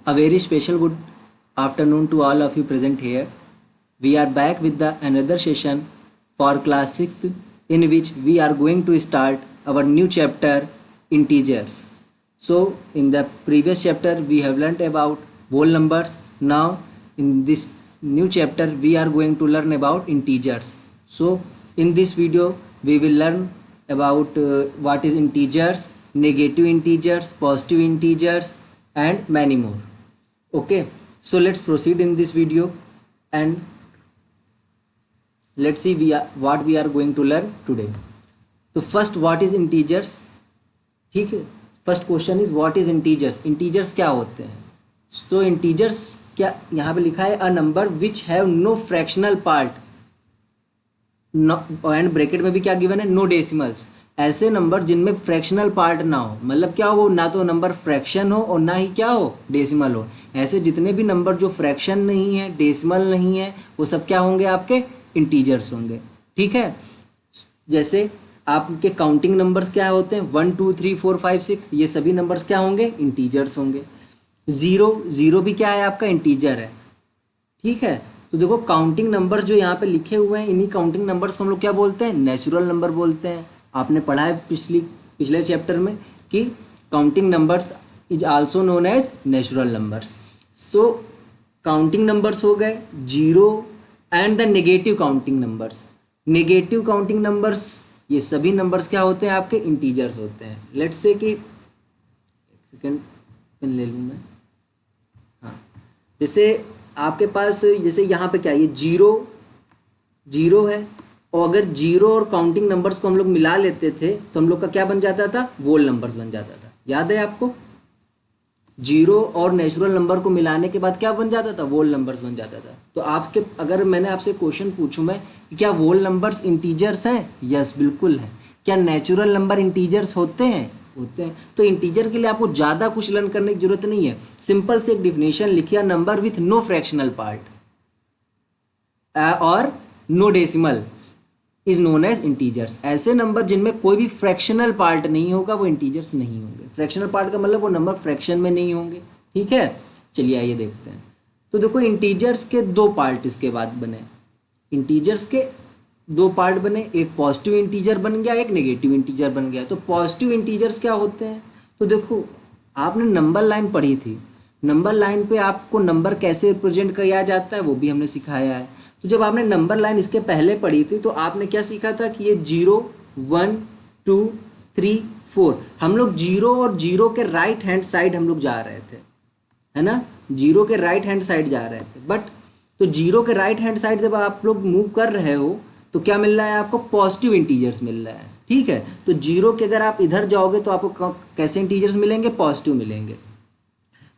A very special good afternoon to all of you present here. We are back with the another session for class 6th in which we are going to start our new chapter integers. So in the previous chapter we have learnt about whole numbers. Now in this new chapter we are going to learn about integers. So in this video we will learn about what is integers, negative integers, positive integers and many more. Okay, so let's proceed in this video and let's see what we are going to learn today. So first, what is integers? ठीक है, first question is what is integers. Integers क्या होते हैं? तो integers क्या यहाँ पे लिखा है a number which have no fractional part and bracket में भी क्या गिवन है, नो डेसिमल्स. ऐसे नंबर जिनमें फ्रैक्शनल पार्ट ना हो, मतलब क्या हो, ना तो नंबर फ्रैक्शन हो और ना ही क्या हो, डेसिमल हो. ऐसे जितने भी नंबर जो फ्रैक्शन नहीं है, डेसिमल नहीं है, वो सब क्या होंगे, आपके इंटीजर्स होंगे. ठीक है, जैसे आपके काउंटिंग नंबर्स क्या होते हैं, 1 2 3 4 5 6, ये सभी नंबर्स क्या होंगे, इंटीजर्स होंगे. जीरो भी क्या है, आपका इंटीजर है. ठीक है, तो देखो काउंटिंग नंबर्स जो यहाँ पे लिखे हुए हैं, इन्हीं काउंटिंग नंबर्स को हम लोग क्या बोलते हैं, नेचुरल नंबर बोलते हैं. आपने पढ़ा है पिछले चैप्टर में कि counting numbers is also known as natural numbers. So counting numbers हो गए zero and the negative counting numbers. Negative counting numbers ये सभी नंबर्स क्या होते हैं, आपके इंटीजर्स होते हैं. लेट्स से कि एक सेकेंड पेन ले लूँ मैं. हाँ, जैसे आपके पास जैसे यहाँ पे क्या, ये जीरो है, और अगर जीरो और काउंटिंग नंबर्स को हम लोग मिला लेते थे तो हम लोग का क्या बन जाता था, वोल नंबर्स बन जाता था. याद है आपको, जीरो और नेचुरल नंबर को मिलाने के बाद क्या बन जाता था, वोल नंबर्स बन जाता था. तो आपके अगर मैंने आपसे क्वेश्चन पूछूं मैं कि क्या वोल नंबर्स इंटीजर्स हैं, यस बिल्कुल है. क्या नेचुरल नंबर इंटीजर्स होते हैं, होते हैं. तो इंटीजर के लिए आपको ज़्यादा कुछ लर्न करने की जरूरत नहीं है. सिंपल से एक डिफिनेशन लिखिए, number with no fractional part और no decimal is known as integers. ऐसे नंबर जिनमें कोई भी फ्रैक्शनल पार्ट नहीं होगा वो इंटीजर्स नहीं होंगे. फ्रैक्शनल पार्ट का मतलब वो नंबर फ्रैक्शन में नहीं होंगे. ठीक है, चलिए आइए देखते हैं. तो देखो इंटीजर्स के दो पार्ट इसके बाद बने. इंटीजर्स के दो पार्ट बने, एक पॉजिटिव इंटीजर बन गया, एक नेगेटिव इंटीजर बन गया. तो पॉजिटिव इंटीजर्स क्या होते हैं, तो देखो आपने नंबर लाइन पढ़ी थी. नंबर लाइन पे आपको नंबर कैसे रिप्रेजेंट किया जाता है वो भी हमने सिखाया है. तो जब आपने नंबर लाइन इसके पहले पढ़ी थी तो आपने क्या सीखा था कि ये 0 1 2 3 4, हम लोग जीरो और जीरो के राइट हैंड साइड हम लोग जा रहे थे, है ना, जीरो के राइट हैंड साइड जा रहे थे. बट तो जीरो के राइट हैंड साइड जब आप लोग मूव कर रहे हो तो क्या मिल रहा है, आपको पॉजिटिव इंटीजर्स मिल रहा है. ठीक है, तो जीरो के अगर आप इधर जाओगे तो आपको कैसे इंटीजर्स मिलेंगे, पॉजिटिव मिलेंगे.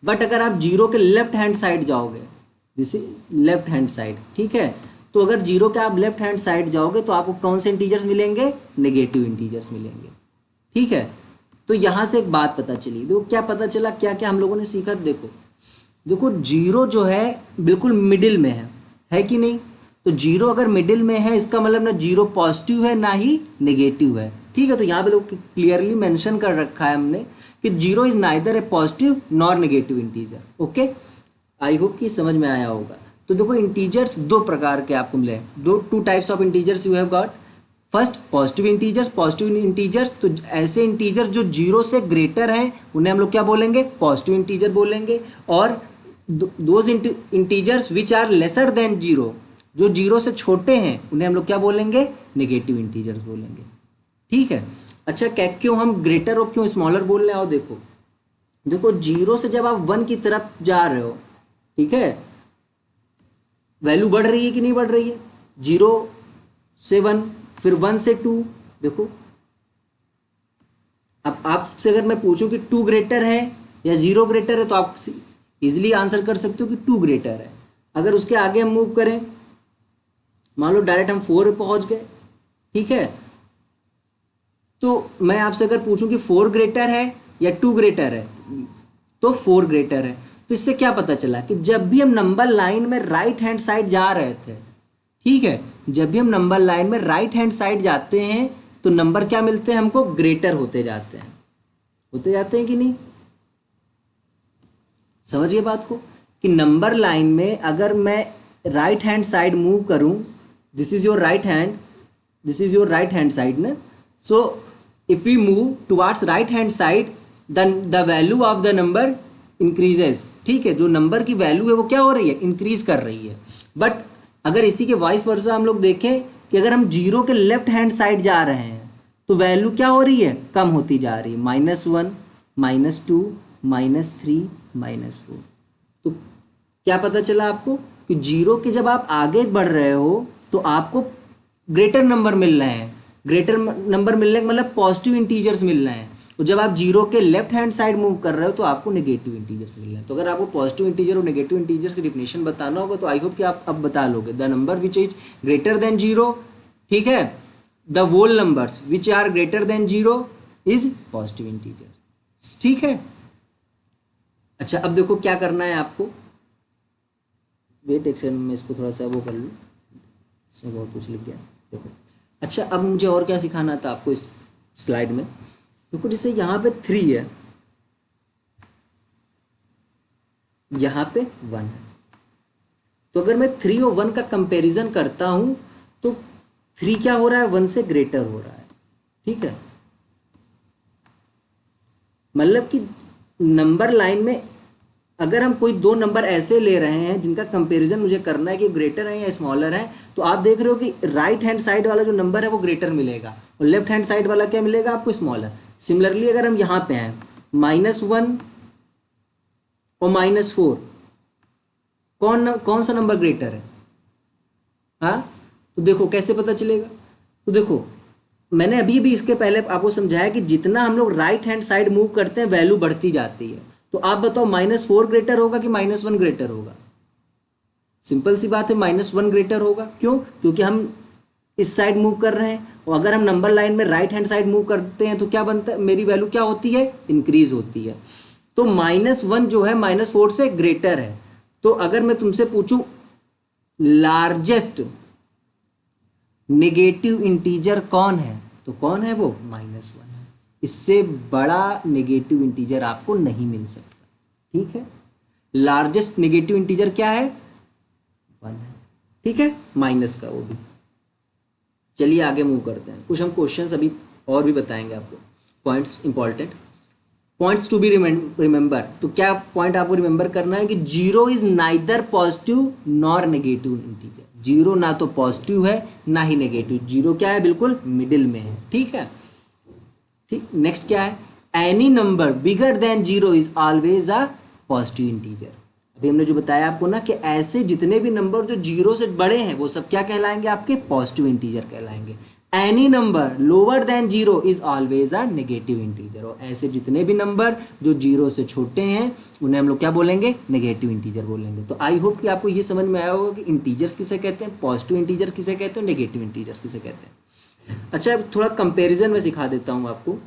बट अगर आप जीरो के लेफ्ट हैंड साइड जाओगे, this is left hand side, ठीक है, तो अगर जीरो के आप लेफ्ट हैंड साइड जाओगे तो आपको कौन से इंटीजर्स मिलेंगे, नेगेटिव इंटीजर्स मिलेंगे. ठीक है, तो यहाँ से एक बात पता चली. देखो क्या पता चला, क्या क्या हम लोगों ने सीखा. देखो जीरो जो है बिल्कुल मिडिल में है कि नहीं. तो जीरो अगर मिडिल में है इसका मतलब ना जीरो पॉजिटिव है ना ही नेगेटिव है. ठीक है, तो यहाँ पे लोग क्लियरली मेंशन कर रखा है हमने कि zero is neither A positive nor negative integer. Okay, I hope कि समझ में आया होगा. तो देखो इंटीजर्स दो प्रकार के आपको मिले, two types of integers you have got. First positive integers. तो ऐसे इंटीजर जो जीरो से ग्रेटर हैं उन्हें हम लोग क्या बोलेंगे, पॉजिटिव इंटीजर बोलेंगे. और those integers which are lesser than zero, जो जीरो से छोटे हैं उन्हें हम लोग क्या बोलेंगे, नेगेटिव इंटीजर्स बोलेंगे. ठीक है, अच्छा क्यों हम ग्रेटर और क्यों स्मॉलर बोल रहे हैं. और देखो जीरो से जब आप 1 की तरफ जा रहे हो, ठीक है, वैल्यू बढ़ रही है कि नहीं बढ़ रही है, 0 से 1, फिर 1 से 2. देखो अब आपसे अगर मैं पूछूं कि 2 ग्रेटर है या 0 ग्रेटर है तो आप इजिली आंसर कर सकते हो कि 2 ग्रेटर है. अगर उसके आगे हम मूव करें, मान लो डायरेक्ट हम 4 पे पहुंच गए, ठीक है, तो मैं आपसे अगर पूछूं कि 4 ग्रेटर है या 2 ग्रेटर है तो 4 ग्रेटर है. तो इससे क्या पता चला कि जब भी हम नंबर लाइन में राइट हैंड साइड जा रहे थे, ठीक है, जब भी हम नंबर लाइन में राइट हैंड साइड जाते हैं तो नंबर क्या मिलते हैं हमको, ग्रेटर होते जाते हैं कि नहीं. समझिए बात को कि नंबर लाइन में अगर मैं राइट हैंड साइड मूव करूं, this is your right hand, this is your right hand side ना, so if we move towards right hand side then the value of the number increases. ठीक है, जो number की value है वो क्या हो रही है, इंक्रीज कर रही है। बट अगर इसी के वाइस वर्सा हम लोग देखें कि अगर हम जीरो के लेफ्ट हैंड साइड जा रहे हैं तो वैल्यू क्या हो रही है, कम होती जा रही है, -1, -2, -3, -4। तो क्या पता चला आपको कि जीरो के जब आप आगे बढ़ रहे हो तो आपको ग्रेटर नंबर मिल रहे हैं, ग्रेटर नंबर मिलने का मतलब पॉजिटिव इंटीजर्स मिल रहे हैं। तो जब आप जीरो के लेफ्ट हैंड साइड मूव कर रहे हो तो आपको नेगेटिव इंटीजर्स मिल रहे हैं। तो अगर आपको पॉजिटिव इंटीजर और नेगेटिव इंटीजर्स की डिफिनेशन बताना होगा तो आई होप कि आप अब बता लोगे। The number which is greater than zero, ठीक है, the whole numbers which are greater than zero is positive integer. ठीक है, अच्छा अब देखो क्या करना है आपको, वेट एक सेकंड में इसको थोड़ा सा वो कर लूँ, इसमें बहुत कुछ लिख गया देखो। अच्छा अब मुझे और क्या सिखाना था आपको इस स्लाइड में, देखो जैसे यहाँ पे 3 है, यहाँ पे 1 है, तो अगर मैं 3 और 1 का कंपैरिजन करता हूँ तो 3 क्या हो रहा है, 1 से ग्रेटर हो रहा है। ठीक है, मतलब कि नंबर लाइन में अगर हम कोई दो नंबर ऐसे ले रहे हैं जिनका कंपैरिजन मुझे करना है कि ग्रेटर है या स्मॉलर है, तो आप देख रहे हो कि राइट हैंड साइड वाला जो नंबर है वो ग्रेटर मिलेगा और लेफ्ट हैंड साइड वाला क्या मिलेगा आपको, स्मॉलर। सिमिलरली अगर हम यहाँ पे हैं -1 और -4, कौन सा नंबर ग्रेटर है, हाँ, तो देखो कैसे पता चलेगा। तो देखो मैंने अभी भी इसके पहले आपको समझाया कि जितना हम लोग राइट हैंड साइड मूव करते हैं वैल्यू बढ़ती जाती है। तो आप बताओ -4 ग्रेटर होगा कि -1 ग्रेटर होगा, सिंपल सी बात है -1 ग्रेटर होगा। क्यों, क्योंकि हम इस साइड मूव कर रहे हैं और अगर हम नंबर लाइन में राइट हैंड साइड मूव करते हैं तो क्या बनता है, मेरी वैल्यू क्या होती है, इंक्रीज होती है। तो -1 जो है -4 से ग्रेटर है। तो अगर मैं तुमसे पूछूं लार्जेस्ट नेगेटिव इंटीजर कौन है, तो कौन है वो, -1 है। इससे बड़ा नेगेटिव इंटीजर आपको नहीं मिल सकता। ठीक है, लार्जेस्ट नेगेटिव इंटीजर क्या है, 1 है। ठीक है, माइनस का वो भी। चलिए आगे मूव करते हैं, कुछ हम क्वेश्चंस अभी और भी बताएंगे आपको, points important, points to be remember. तो क्या पॉइंट आपको रिमेंबर करना है कि zero is neither positive nor negative integer. Zero ना तो पॉजिटिव है ना ही नेगेटिव, जीरो क्या है, बिल्कुल मिडिल में है। ठीक है, ठीक, नेक्स्ट क्या है, any number bigger than zero is always a positive integer. अभी हमने जो बताया आपको ना कि ऐसे जितने भी नंबर जो जीरो से बड़े हैं वो सब क्या कहलाएंगे, आपके पॉजिटिव इंटीजर कहलाएंगे। Any number lower than zero is always a negative integer. और ऐसे जितने भी नंबर जो जीरो से छोटे हैं उन्हें हम लोग क्या बोलेंगे, नेगेटिव इंटीजर बोलेंगे। तो आई होप कि आपको ये समझ में आया होगा कि इंटीजर्स किसे कहते हैं, पॉजिटिव इंटीजर किसे कहते हैं, नेगेटिव इंटीजर्स किसे कहते हैं। अच्छा अब थोड़ा कंपेरिजन में सिखा देता हूँ आपको।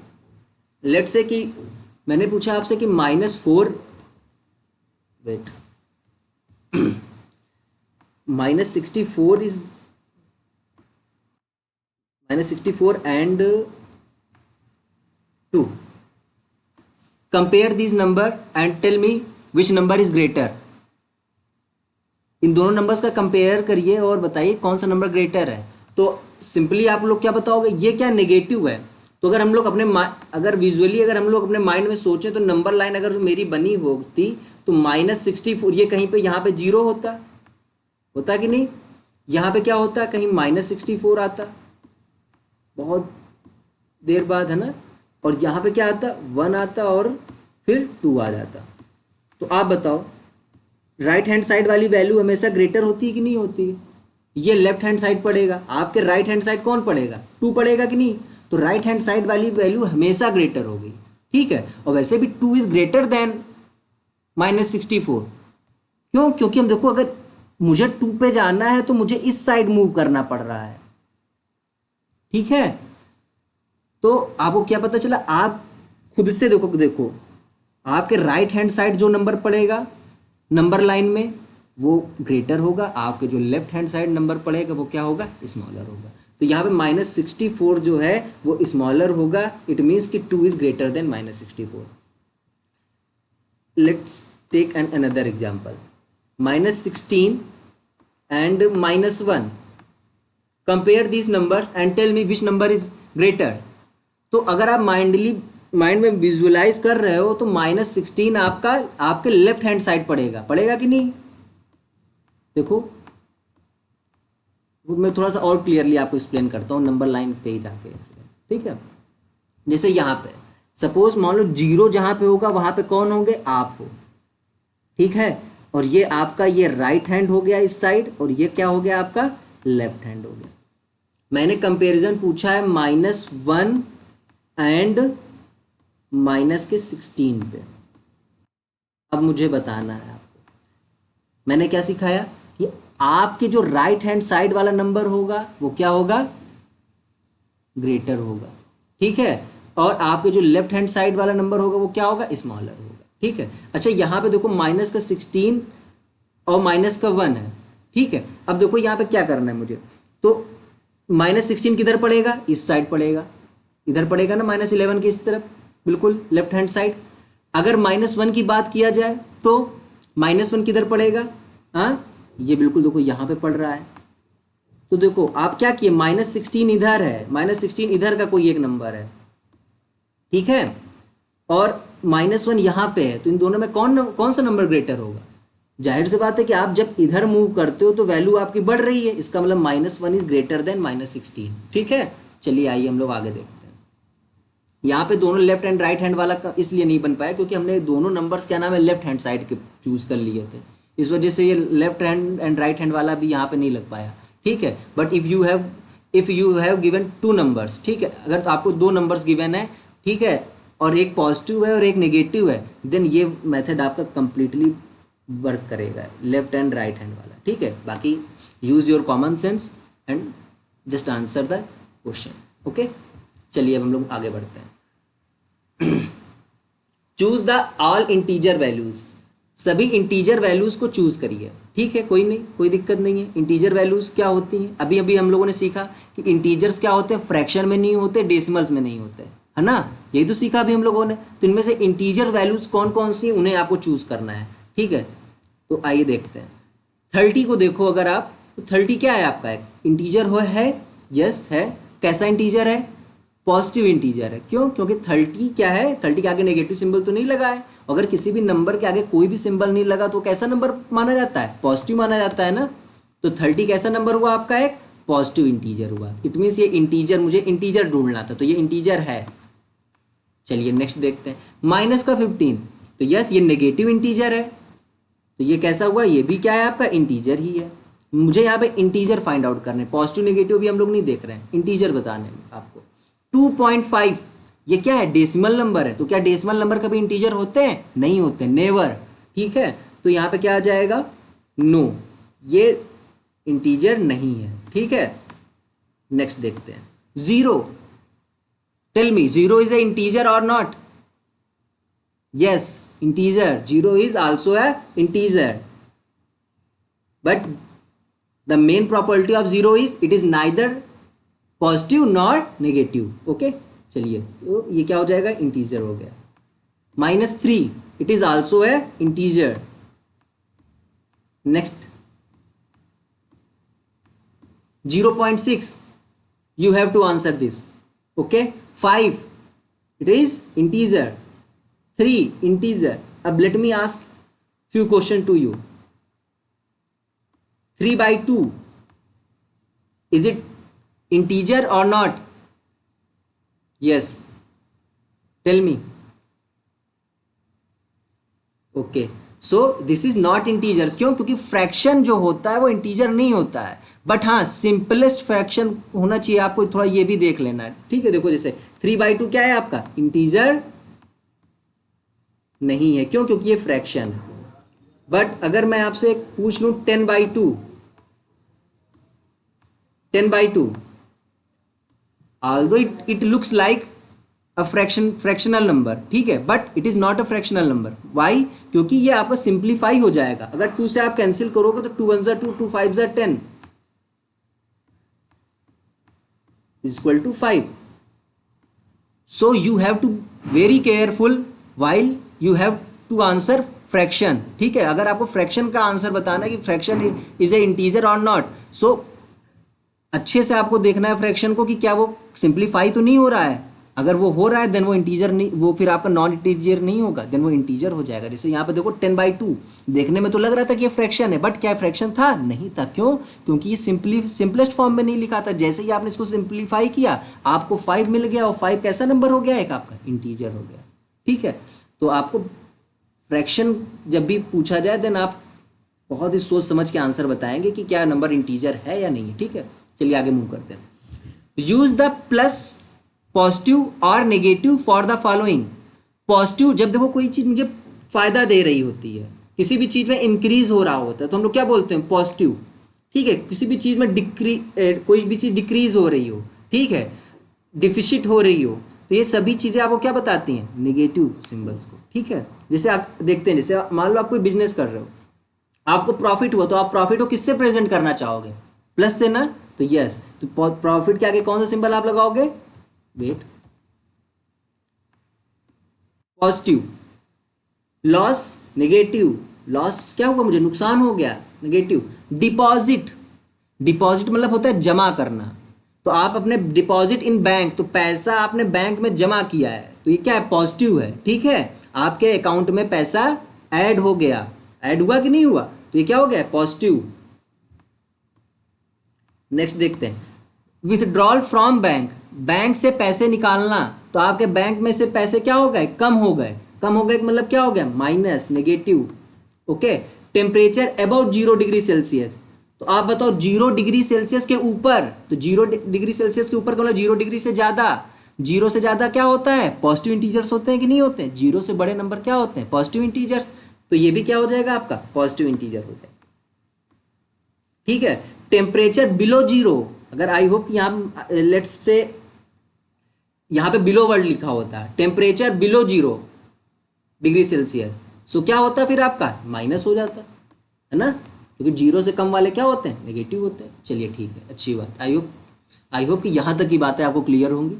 लेट्स से कि मैंने पूछा आपसे कि -4, wait, -64 is -64 and 2. Compare these number and tell me which number is greater. इन दोनों नंबर्स का कंपेयर करिए और बताइए कौन सा नंबर ग्रेटर है। तो सिंपली आप लोग क्या बताओगे, ये क्या नेगेटिव है। तो अगर हम लोग अगर विजुअली अगर हम लोग अपने माइंड में सोचें तो नंबर लाइन अगर मेरी बनी होती तो -64 ये कहीं पे यहाँ पे 0 होता कि नहीं, यहाँ पे क्या होता, कहीं -64 आता बहुत देर बाद, है ना, और यहाँ पे क्या आता, 1 आता और फिर 2 आ जाता। तो आप बताओ राइट हैंड साइड वाली वैल्यू हमेशा ग्रेटर होती है कि नहीं होती है, ये लेफ्ट हैंड साइड पड़ेगा, आपके राइट हैंड साइड कौन पड़ेगा, 2 पड़ेगा कि नहीं। तो राइट हैंड साइड वाली वैल्यू हमेशा ग्रेटर होगी। ठीक है, और वैसे भी 2 इज ग्रेटर देन -64। क्यों, क्योंकि हम देखो अगर मुझे 2 पे जाना है तो मुझे इस साइड मूव करना पड़ रहा है। ठीक है, तो आपको क्या पता चला, आप खुद से देखो आपके राइट हैंड साइड जो नंबर पड़ेगा नंबर लाइन में वो ग्रेटर होगा, आपके जो लेफ्ट हैंड साइड नंबर पड़ेगा वो क्या होगा, स्मॉलर होगा। तो यहाँ पे -64 जो है वो स्मॉलर होगा, इट मीन्स कि 2 is greater then -64। Let's take another example. -16 and -1. Compare these numbers and tell me which number is greater. तो अगर आप माइंड में विजुअलाइज कर रहे हो तो -16 आपका आपके लेफ्ट हैंड साइड पड़ेगा कि नहीं? देखो मैं थोड़ा सा और क्लियरली आपको एक्सप्लेन करता हूँ नंबर लाइन पे ही जाके, ठीक है? जैसे यहाँ पे सपोज मान लो 0 जहाँ पे होगा वहाँ पे कौन होंगे? आप हो, ठीक है? और ये आपका ये राइट हैंड हो गया इस साइड, और ये क्या हो गया आपका? लेफ्ट हैंड हो गया। मैंने कंपैरिजन पूछा है -1 एंड -16 पे। अब मुझे बताना है आपको, मैंने क्या सिखाया कि आपके जो राइट हैंड साइड वाला नंबर होगा वो क्या होगा? ग्रेटर होगा, ठीक है? और आपके जो लेफ्ट हैंड साइड वाला नंबर होगा वो क्या होगा? स्मॉलर होगा, ठीक है? अच्छा यहाँ पे देखो -16 और -1 है, ठीक है? अब देखो यहाँ पे क्या करना है मुझे, तो -16 किधर पड़ेगा? इस साइड पड़ेगा, इधर पड़ेगा ना -11 की इस तरफ, बिल्कुल लेफ्ट हैंड साइड। अगर -1 की बात किया जाए तो -1 किधर पड़ेगा? हाँ, ये बिल्कुल देखो यहाँ पे पड़ रहा है। तो देखो आप क्या किए, -16 इधर है, -16 इधर का कोई एक नंबर है, ठीक है? और -1 यहाँ पे है, तो इन दोनों में कौन सा नंबर ग्रेटर होगा? जाहिर सी बात है कि आप जब इधर मूव करते हो तो वैल्यू आपकी बढ़ रही है, इसका मतलब -1 इज ग्रेटर देन -16, ठीक है? चलिए आइए हम लोग आगे देखते हैं। यहाँ पे दोनों लेफ्ट एंड राइट हैंड वाला इसलिए नहीं बन पाया क्योंकि हमने दोनों नंबर्स क्या नाम है लेफ्ट हैंड साइड के चूज कर लिए थे, इस वजह से ये left hand and right hand वाला भी यहाँ पे नहीं लग पाया, ठीक है? But if you have given 2 numbers, ठीक है? अगर तो आपको 2 नंबर्स गिवन है, ठीक है, और एक पॉजिटिव है और एक नेगेटिव है, देन ये मेथड आपका कंप्लीटली वर्क करेगा, लेफ्ट एंड राइट हैंड वाला, ठीक है? बाकी use your common sense and just answer the question, okay? चलिए अब हम लोग आगे बढ़ते हैं। Choose the all integer values, सभी इंटीजर वैल्यूज को चूज करिए, ठीक है? कोई दिक्कत नहीं है। इंटीजर वैल्यूज क्या होती हैं? अभी अभी हम लोगों ने सीखा कि इंटीजर्स क्या होते हैं, फ्रैक्शन में नहीं होते, डेसिमल्स में नहीं होते, है ना? यही तो सीखा अभी हम लोगों ने। तो इनमें से इंटीजर वैल्यूज कौन कौन सी उन्हें आपको चूज करना है, ठीक है? तो आइए देखते हैं। 30 को देखो अगर आप, तो 30 क्या है आपका? एक इंटीजर है, यस है। कैसा इंटीजर है? पॉजिटिव इंटीजर है। क्यों? क्योंकि 30 क्या है, 30 के आगे नेगेटिव सिंबल तो नहीं लगा है। अगर किसी भी नंबर के आगे कोई भी सिंबल नहीं लगा तो कैसा नंबर माना जाता है? पॉजिटिव माना जाता है ना। तो 30 कैसा नंबर हुआ आपका? एक पॉजिटिव इंटीजर हुआ। इट मीन्स ये इंटीजर, मुझे इंटीजर ढूंढना था, तो ये इंटीजर है। चलिए नेक्स्ट देखते हैं। -15, तो यस ये नेगेटिव इंटीजर है, तो ये कैसा हुआ? ये भी क्या है आपका? इंटीजर ही है। मुझे यहाँ पे इंटीजर फाइंड आउट करने, पॉजिटिव नेगेटिव भी हम लोग नहीं देख रहे हैं, इंटीजर बताने आपको। 2.5 ये क्या है? डेसिमल नंबर है। तो क्या डेसिमल नंबर कभी इंटीजर होते हैं? नहीं होते, नेवर, ठीक है? तो यहाँ पे क्या आ जाएगा? नो, ये इंटीजर नहीं है, ठीक है? नेक्स्ट देखते हैं। 0, tell me 0 is a integer और not? Yes, integer. 0 is also a integer, but the main property of 0 is it is neither positive nor negative, okay? चलिए, तो ये क्या हो जाएगा? इंटीजर हो गया। -3, it is also a integer. Next, 0.6, you have to answer this, okay? 5, it is integer. 3, integer. अब let me ask few question to you. 3/2, is it integer or not? Yes, tell me. Okay, so this is not integer. क्यों? क्योंकि fraction जो होता है वो integer नहीं होता है, बट हाँ सिंपलेस्ट फ्रैक्शन होना चाहिए। आपको थोड़ा ये भी देख लेना है, ठीक है? देखो जैसे 3/2 क्या है आपका? इंटीजर नहीं है। क्यों? क्योंकि ये फ्रैक्शन है। बट अगर मैं आपसे पूछ लूं 10/2, 10/2, although it looks like a fractional number, ठीक है, but it is not a fractional number. Why? क्योंकि ये आपका सिंप्लीफाई हो जाएगा। अगर 2 से आप कैंसिल करोगे तो 2 1 2, 2 5 10 = 5. So you have to very careful while you have to answer fraction, ठीक है। अगर आपको फ्रैक्शन का आंसर बताना है कि फ्रैक्शन इज ए इंटीजर और नॉट, सो अच्छे से आपको देखना है फ्रैक्शन को कि क्या वो सिंप्लीफाई तो नहीं हो रहा है। अगर वो हो रहा है देन वो इंटीजर नहीं, वो फिर आपका नॉन इंटीजर नहीं होगा, देन वो इंटीजर हो जाएगा। जैसे यहाँ पे देखो 10/2 देखने में तो लग रहा था कि ये फ्रैक्शन है, बट क्या फ्रैक्शन था? नहीं था। क्यों? क्योंकि ये सिंपलेस्ट फॉर्म में नहीं लिखा था। जैसे ही आपने इसको सिंप्लीफाई किया आपको 5 मिल गया, और 5 कैसा नंबर हो गया? एक आपका इंटीजर हो गया, ठीक है। तो आपको फ्रैक्शन जब भी पूछा जाए देन आप बहुत ही सोच समझ के आंसर बताएंगे कि क्या नंबर इंटीजर है या नहीं है, ठीक है। चलिए आगे मूव करते हैं। यूज द प्लस, पॉजिटिव और negative for the following. Positive, जब देखो कोई चीज मुझे फायदा दे रही होती है, किसी भी चीज में इंक्रीज हो रहा होता है तो हम लोग क्या बोलते हैं? पॉजिटिव, ठीक है। किसी भी चीज में कोई भी चीज डिक्रीज हो रही हो, ठीक है, डिफिशिट हो रही हो, तो ये सभी चीजें आपको क्या बताती हैं? नेगेटिव सिंबल्स को, ठीक है। जैसे आप देखते हैं, जैसे मान लो आप कोई बिजनेस कर रहे हो, आपको प्रॉफिट हुआ, तो आप प्रॉफिट को किससे प्रेजेंट करना चाहोगे? प्लस से ना। तो यस, तो प्रॉफिट के आगे कौन सा सिंबल आप लगाओगे? Wait, positive. Loss, negative. Loss क्या हुआ? मुझे नुकसान हो गया, नेगेटिव। डिपॉजिट, डिपॉजिट मतलब होता है जमा करना। तो आप अपने डिपॉजिट इन बैंक, तो पैसा आपने बैंक में जमा किया है, तो ये क्या है? पॉजिटिव है, ठीक है। आपके अकाउंट में पैसा ऐड हो गया, ऐड हुआ कि नहीं हुआ? तो ये क्या हो गया? पॉजिटिव। नेक्स्ट देखते हैं, विथड्रॉल फ्रॉम बैंक, बैंक से पैसे निकालना। तो आपके बैंक में से पैसे क्या हो गए? कम हो गए। कम हो गए मतलब क्या हो गया? Minus, negative, okay. Temperature about 0 degree Celsius, तो आप बताओ 0 डिग्री सेल्सियस के ऊपर, तो 0 डिग्री सेल्सियस के ऊपर का मतलब 0 डिग्री से ज्यादा। 0 से ज्यादा क्या होता है? पॉजिटिव इंटीजर्स होते हैं कि नहीं होते हैं? 0 से बड़े नंबर क्या होते हैं? Positive integers. तो ये भी क्या हो जाएगा आपका? पॉजिटिव इंटीजर हो जाएगा, ठीक है। टेम्परेचर बिलो जीरो, अगर आई होप यहाँ लेट्स से यहाँ पे बिलो वर्ड लिखा होता है, टेम्परेचर बिलो 0 डिग्री सेल्सियस, सो क्या होता है फिर आपका? माइनस हो जाता है ना, क्योंकि 0 से कम वाले क्या होते हैं? नेगेटिव होते हैं। चलिए ठीक है, अच्छी बात। आई होप कि यहाँ तक की बातें आपको क्लियर होंगी,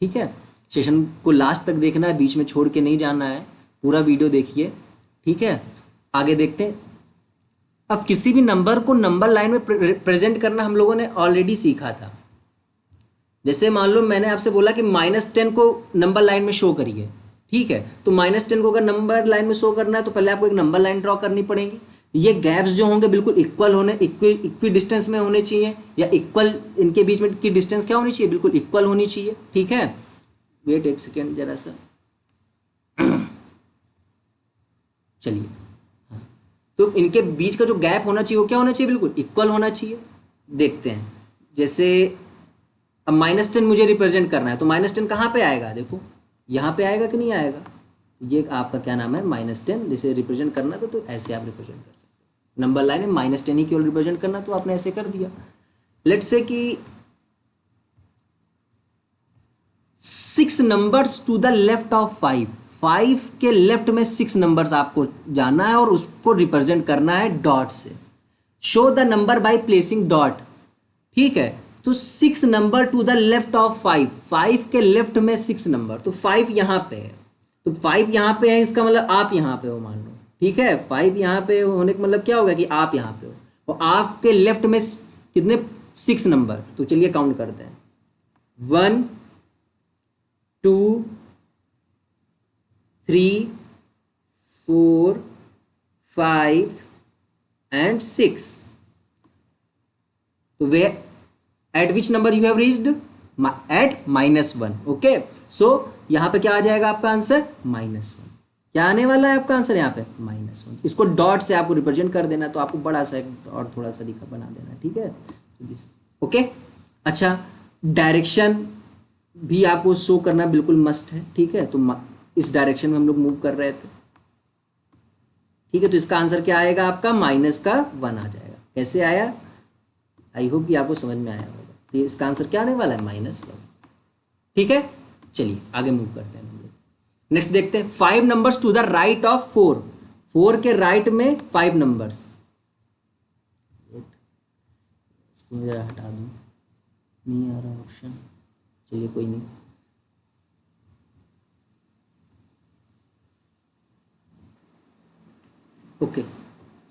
ठीक है। सेशन को लास्ट तक देखना है, बीच में छोड़ के नहीं जाना है, पूरा वीडियो देखिए, ठीक है। आगे देखते हैं। अब किसी भी नंबर को नंबर लाइन में प्रेजेंट करना हम लोगों ने ऑलरेडी सीखा था। जैसे मान लो मैंने आपसे बोला कि -10 को नंबर लाइन में शो करिए, ठीक है। तो -10 को अगर नंबर लाइन में शो करना है तो पहले आपको एक नंबर लाइन ड्रॉ करनी पड़ेगी। ये गैप्स जो होंगे बिल्कुल इक्वल होने, इक्वी डिस्टेंस में होने चाहिए, या इक्वल, इनके बीच में की डिस्टेंस क्या होनी चाहिए? बिल्कुल इक्वल होनी चाहिए, ठीक है। वेट एक सेकेंड जरा सा, चलिए। तो इनके बीच का जो गैप होना चाहिए वो क्या होना चाहिए? बिल्कुल इक्वल होना चाहिए। देखते हैं, जैसे अब -10 मुझे रिप्रेजेंट करना है, तो -10 कहाँ पे आएगा? देखो यहाँ पे आएगा कि नहीं आएगा? ये आपका क्या नाम है? -10 जिसे रिप्रेजेंट करना था, तो ऐसे आप रिप्रेजेंट कर सकते हो। नंबर लाइन में -10 ही केवल रिप्रेजेंट करना, तो आपने ऐसे कर दिया। लेट्स से कि 6 numbers to the left of 5, 5 के लेफ्ट में 6 नंबर्स आपको जाना है और उसको रिप्रेजेंट करना है डॉट से। Show the number by placing dot, ठीक है। तो 6 number two the left of 5, 5 के लेफ्ट में 6 नंबर, तो 5 यहां पे है, तो 5 यहां पे है, इसका मतलब आप यहां पे हो मान लो, ठीक है। 5 यहां पे होने का मतलब क्या होगा? कि आप यहां पे हो, और आपके लेफ्ट में कितने? 6 नंबर। तो चलिए काउंट करते हैं, 1 2 3 4 5 and 6। तो वे at which number you have reached? At -1, okay. So यहां पे क्या आ जाएगा आपका आंसर? -1। क्या आने वाला है आपका आंसर यहाँ पे? -1। इसको डॉट से आपको रिप्रेजेंट कर देना, तो आपको बड़ा सा एक और थोड़ा सा दिखा बना देना, ठीक है। ओके, अच्छा। डायरेक्शन भी आपको शो करना बिल्कुल मस्ट है, ठीक है। तो इस डायरेक्शन में हम लोग मूव कर रहे थे, ठीक है। तो इसका आंसर क्या आएगा आपका? -1 आ जाएगा। कैसे आया? आई होप कि आपको समझ में आया होगा। तो इसका आंसर क्या आने वाला है? -1, ठीक है। चलिए आगे मूव करते हैं हम लोग। नेक्स्ट देखते हैं, 5 numbers to the right of 4, 4 के राइट में 5 नंबर्स। इसको जरा हटा दूं, नहीं आ रहा ऑप्शन, चलिए कोई नहीं। Okay,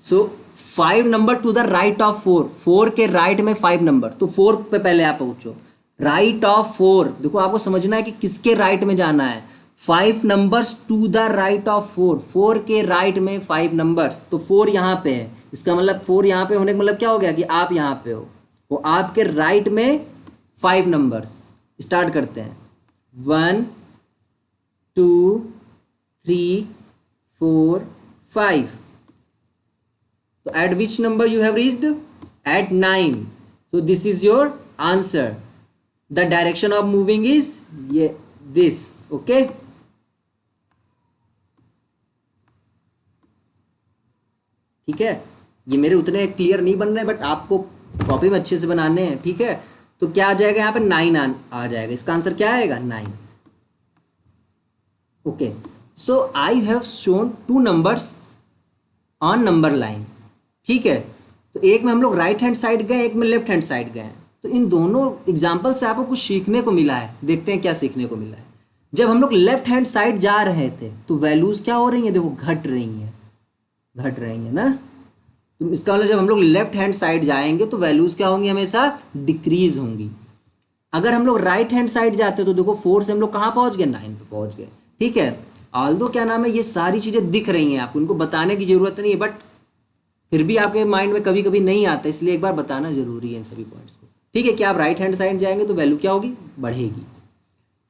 so 5 number two the right of 4, 4 के राइट में 5 नंबर, तो 4 पे पहले आप पहुंचो। राइट ऑफ 4, देखो आपको समझना है कि किसके राइट में जाना है। 5 numbers to the right of 4, 4 के राइट में 5 नंबर्स, तो 4 यहाँ पे है, इसका मतलब 4 यहाँ पे होने का मतलब क्या हो गया कि आप यहाँ पे हो, वो आपके राइट में 5 नंबर्स। स्टार्ट करते हैं, 1 2 3 4 5। So at which number you have reached? At 9. So this is your answer. The direction of moving is this. Okay. ठीक है, ये मेरे उतने क्लियर नहीं बन रहे बट आपको कॉपी में अच्छे से बनाने हैं। ठीक है, तो क्या आ जाएगा यहाँ पे 9 आ जाएगा। इसका आंसर क्या आएगा? 9। Okay, so I have shown 2 numbers on number line. ठीक है, तो एक में हम लोग राइट हैंड साइड गए, एक में लेफ्ट हैंड साइड गए, तो इन दोनों एग्जाम्पल से आपको कुछ सीखने को मिला है। देखते हैं क्या सीखने को मिला है। जब हम लोग लेफ्ट हैंड साइड जा रहे थे तो वैल्यूज क्या हो रही हैं? देखो घट रही हैं ना। तो इसका मतलब जब हम लोग लेफ्ट हैंड साइड जाएंगे तो वैल्यूज क्या होंगी? हमेशा डिक्रीज होंगी। अगर हम लोग राइट हैंड साइड जाते तो देखो 4 से हम लोग कहाँ पहुंच गए? 9 पे पहुंच गए। ठीक है, ऑल्दो क्या नाम है, ये सारी चीजें दिख रही हैं आपको, इनको बताने की जरूरत नहीं है, बट फिर भी आपके माइंड में कभी कभी नहीं आता, इसलिए एक बार बताना जरूरी है इन सभी पॉइंट्स को। ठीक है, कि आप राइट हैंड साइड जाएंगे तो वैल्यू क्या होगी? बढ़ेगी।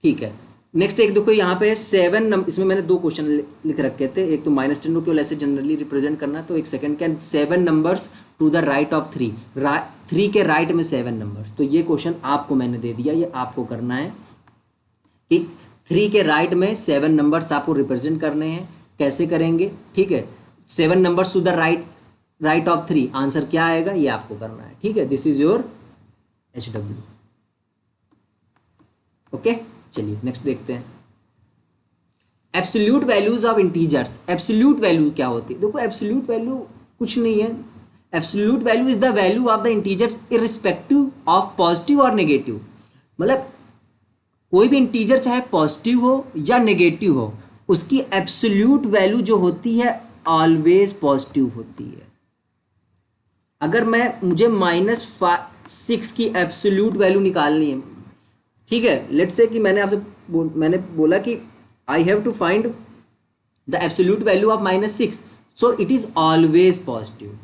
ठीक है, नेक्स्ट एक देखो यहाँ पे 7 नंबर, इसमें मैंने 2 क्वेश्चन लिख रखे थे। एक तो -10 को केवल ऐसे जनरली रिप्रेजेंट करना, तो एक second can 7 numbers to the right of 3, 3 के राइट में 7 नंबर्स। तो ये क्वेश्चन आपको मैंने दे दिया, ये आपको करना है कि 3 के राइट में 7 नंबर्स आपको रिप्रेजेंट करने हैं। कैसे करेंगे? ठीक है, 7 numbers to the right of 3, answer क्या आएगा ये आपको करना है। ठीक है, this is your HW। Okay, चलिए नेक्स्ट देखते हैं। Absolute values of integers. Absolute value क्या होती है? देखो एब्सोल्यूट वैल्यू कुछ नहीं है। Absolute value is the value of the integer irrespective of positive और नेगेटिव। मतलब कोई भी इंटीजर चाहे पॉजिटिव हो या नेगेटिव हो, उसकी एब्सोल्यूट वैल्यू जो होती है ऑलवेज पॉजिटिव होती है। अगर मुझे -6 की एब्सोल्यूट वैल्यू निकालनी है, ठीक है, लेट्स से कि मैंने बोला कि I have to find the absolute value of -6, so it is always positive.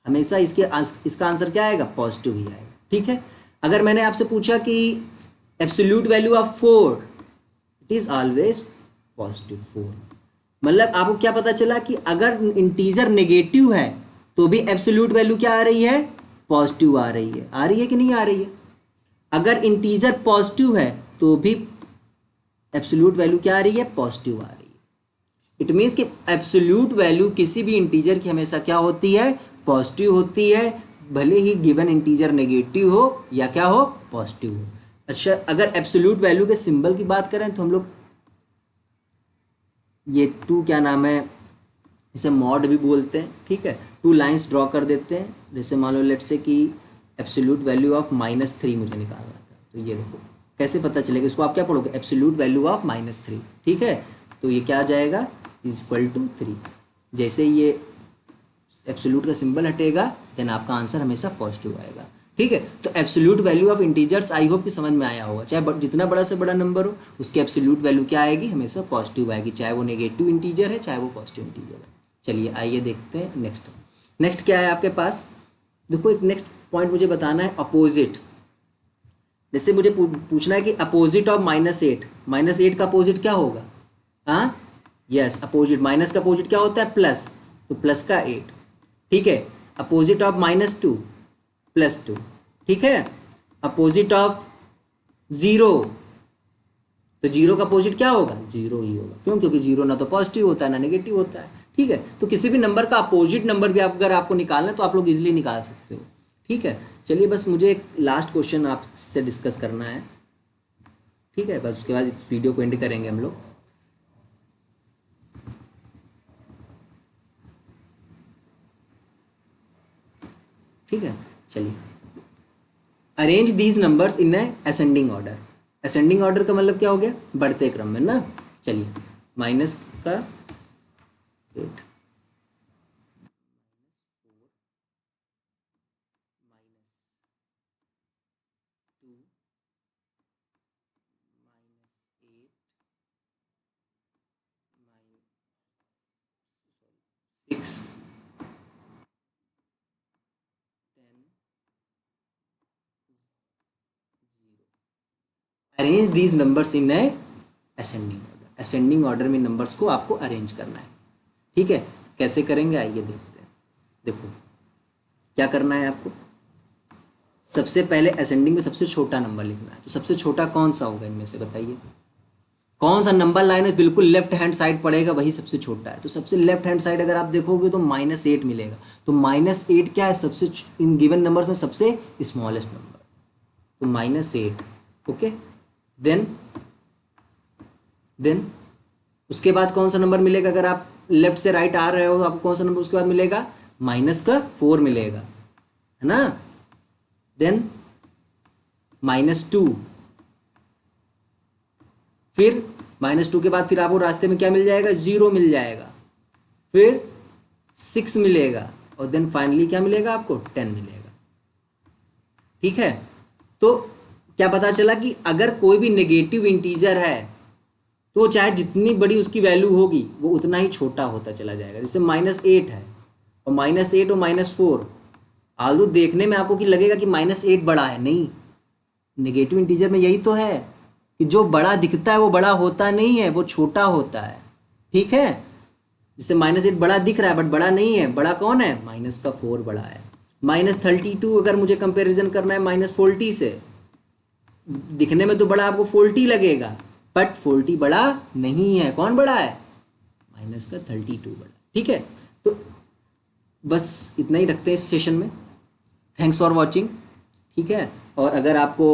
हमेशा इसका आंसर क्या आएगा? पॉजिटिव ही आएगा। ठीक है, अगर मैंने आपसे पूछा कि absolute value of 4, it is always positive 4। मतलब आपको क्या पता चला कि अगर इंटीजर नेगेटिव है तो भी एब्सोल्यूट वैल्यू क्या आ रही है? पॉजिटिव आ रही है। आ रही है कि नहीं आ रही है? अगर इंटीजर पॉजिटिव है तो भी एब्सोल्यूट वैल्यू क्या आ रही है? पॉजिटिव आ रही है। इट मीन्स कि एब्सोल्यूट वैल्यू किसी भी इंटीजर की हमेशा क्या होती है? पॉजिटिव होती है, भले ही गिवन इंटीजर नेगेटिव हो या क्या हो? पॉजिटिव हो। अच्छा, अगर एब्सोल्यूट वैल्यू के सिंबल की बात करें तो हम लोग ये 2 क्या नाम है, इसे मॉड भी बोलते हैं। ठीक है, 2 लाइंस ड्रॉ कर देते हैं। जैसे मान लो लेट से कि एब्सोल्यूट वैल्यू ऑफ -3 मुझे निकालना था, तो ये देखो कैसे पता चलेगा? इसको आप क्या पढ़ोगे? Absolute value of -3। ठीक है, तो ये क्या आ जाएगा? Is equal to 3। जैसे ये एब्सोल्यूट का सिंबल हटेगा देन आपका आंसर हमेशा पॉजिटिव आएगा। ठीक है, तो absolute value of integers I hope कि समझ में आया होगा। चाहे जितना बड़ा से बड़ा नंबर हो, उसकी एब्सोल्यूट वैल्यू क्या आएगी? हमेशा पॉजिटिव आएगी, चाहे वो नेगेटिव इंटीजर है चाहे वो पॉजिटिव इंटीजर है। चलिए आइए देखते हैं नेक्स्ट क्या है आपके पास। देखो एक नेक्स्ट पॉइंट मुझे बताना है, अपोजिट। जैसे मुझे पूछना है कि अपोजिट ऑफ -8, -8 का अपोजिट क्या होगा? हाँ, यस, अपोजिट माइनस का अपोजिट क्या होता है? प्लस, तो प्लस का 8। ठीक है, अपोजिट ऑफ -2, +2। ठीक है, अपोजिट ऑफ 0, तो 0 का अपोजिट क्या होगा? 0 ही होगा। क्यों? क्योंकि 0 ना तो पॉजिटिव होता है ना नेगेटिव होता है। ठीक है, तो किसी भी नंबर का अपोजिट नंबर भी अगर आपको निकालना है तो आप लोग इजीली निकाल सकते हो। ठीक है, चलिए बस मुझे एक लास्ट क्वेश्चन आपसे डिस्कस करना है। ठीक है, बस उसके बाद इस वीडियो को एंड करेंगे हम लोग। ठीक है, चलिए, arrange these numbers in A ascending order. Ascending order का मतलब क्या हो गया? बढ़ते क्रम में ना। चलिए, माइनस का 8, 6 arrange these numbers in A ascending order. Ascending order में नंबर्स को आपको अरेंज करना है। ठीक है, कैसे करेंगे आइए देखते हैं। देखो क्या करना है आपको, सबसे पहले असेंडिंग में सबसे छोटा नंबर लिखना है। तो सबसे छोटा कौन सा होगा इनमें से बताइए, कौन सा नंबर लाइन में बिल्कुल लेफ्ट हैंड साइड पड़ेगा वही सबसे छोटा है। तो सबसे लेफ्ट हैंड साइड अगर आप देखोगे तो -8 मिलेगा। तो -8 क्या है, सबसे इन गिवन नंबर्स में सबसे स्मॉलेस्ट नंबर, तो -8। ओके, देन उसके बाद कौन सा नंबर मिलेगा, अगर आप लेफ्ट से राइट आ रहे हो तो आपको कौन सा नंबर उसके बाद मिलेगा, -4 मिलेगा, है ना। देन -2, फिर -2 के बाद फिर आपको रास्ते में क्या मिल जाएगा, 0 मिल जाएगा, फिर 6 मिलेगा, और देन फाइनली क्या मिलेगा आपको, 10 मिलेगा। ठीक है, तो क्या पता चला कि अगर कोई भी नेगेटिव इंटीजर है तो चाहे जितनी बड़ी उसकी वैल्यू होगी वो उतना ही छोटा होता चला जाएगा। जैसे -8 है, और -8 और -4, आलू देखने में आपको कि लगेगा कि -8 बड़ा है, नहीं, नेगेटिव इंटीजर में यही तो है कि जो बड़ा दिखता है वो बड़ा होता नहीं है, वो छोटा होता है। ठीक है, जैसे -8 बड़ा दिख रहा है बट बड़ा नहीं है, बड़ा कौन है, -4 बड़ा है। -32 अगर मुझे कंपैरिजन करना है -40 से, दिखने में तो बड़ा आपको 40 लगेगा बट 40 बड़ा नहीं है, कौन बड़ा है, -32 बड़ा। ठीक है, तो बस इतना ही रखते हैं इस सेशन में। Thanks for watching. ठीक है, और अगर आपको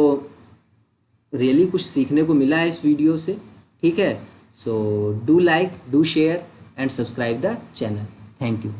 रियली कुछ सीखने को मिला है इस वीडियो से, ठीक है, so do like, do share and subscribe the channel. Thank you.